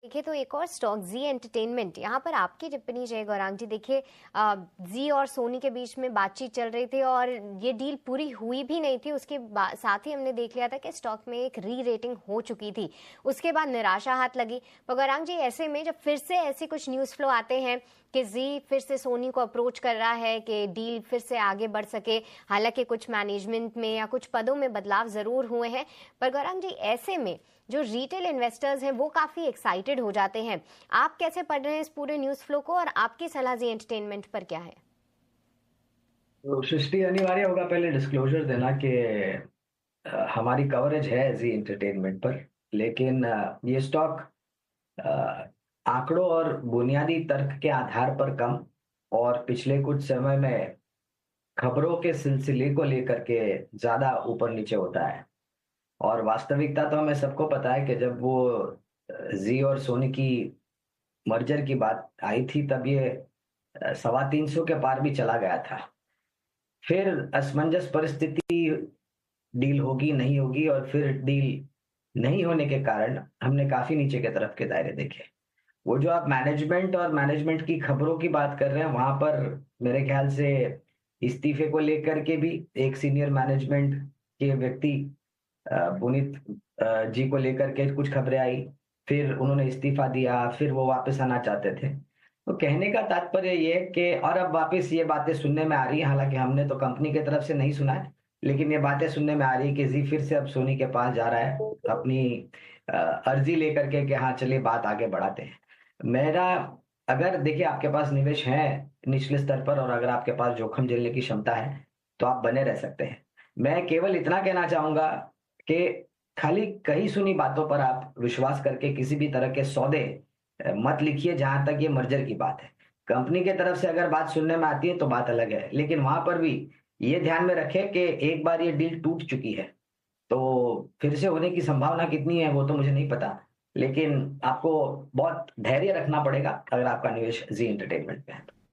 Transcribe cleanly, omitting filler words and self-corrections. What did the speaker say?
देखिए तो एक और स्टॉक जी एंटरटेनमेंट, यहाँ पर आपकी टिप्पणी चाहिए गौरांग जी। देखिए जी और सोनी के बीच में बातचीत चल रही थी और ये डील पूरी हुई भी नहीं थी। उसके साथ ही हमने देख लिया था कि स्टॉक में एक री रेटिंग हो चुकी थी। उसके बाद निराशा हाथ लगी। पर गौरांग जी, ऐसे में जब फिर से ऐसे कुछ न्यूज़ फ्लो आते हैं कि जी फिर से सोनी को अप्रोच कर रहा है कि डील फिर से आगे बढ़ सके, हालांकि कुछ मैनेजमेंट में या कुछ पदों में बदलाव जरूर हुए हैं, पर गौरांग जी ऐसे में जो रिटेल इन्वेस्टर्स हैं वो काफी एक्साइटेड हो जाते हैं। आप कैसे पढ़ रहे हैं इस पूरे न्यूज़ फ्लो को और आपकी सलाह जी एंटरटेनमेंट पर क्या है? तो सृष्टि, अनिवार्य होगा पहले डिस्क्लोजर देना कि हमारी कवरेज है जी एंटरटेनमेंट पर। लेकिन ये स्टॉक आंकड़ों और बुनियादी तर्क के आधार पर कम और पिछले कुछ समय में खबरों के सिलसिले को लेकर के ज्यादा ऊपर नीचे होता है। और वास्तविकता तो हमें सबको पता है कि जब वो जी और सोनी की मर्जर की बात आई थी तब ये 350 के पार भी चला गया था। फिर असमंजस परिस्थिति, डील होगी नहीं होगी, और फिर डील नहीं होने के कारण हमने काफी नीचे के तरफ के दायरे देखे। वो जो आप मैनेजमेंट और मैनेजमेंट की खबरों की बात कर रहे हैं, वहां पर मेरे ख्याल से इस्तीफे को लेकर के भी एक सीनियर मैनेजमेंट के व्यक्ति पुनीत जी को लेकर के कुछ खबरें आई। फिर उन्होंने इस्तीफा दिया, फिर वो वापस आना चाहते थे। तो कहने का तात्पर्य ये है कि और अब वापस ये बातें सुनने में आ रही है, हालांकि हमने तो कंपनी की तरफ से नहीं सुना है, लेकिन ये बातें सुनने में आ रही है कि जी फिर से अब सोनी के पास जा रहा है अपनी अर्जी लेकर के कि हाँ चलिए बात आगे बढ़ाते हैं। मेरा, अगर देखिए आपके पास निवेश है निचले स्तर पर और अगर आपके पास जोखिम झेलने की क्षमता है तो आप बने रह सकते हैं। मैं केवल इतना कहना चाहूंगा कि खाली कही सुनी बातों पर आप विश्वास करके किसी भी तरह के सौदे मत लिखिए। जहां तक ये मर्जर की बात है, कंपनी की तरफ से अगर बात सुनने में आती है तो बात अलग है, लेकिन वहां पर भी ये ध्यान में रखें कि एक बार ये डील टूट चुकी है तो फिर से होने की संभावना कितनी है वो तो मुझे नहीं पता। लेकिन आपको बहुत धैर्य रखना पड़ेगा अगर आपका निवेश जी एंटरटेनमेंट में है।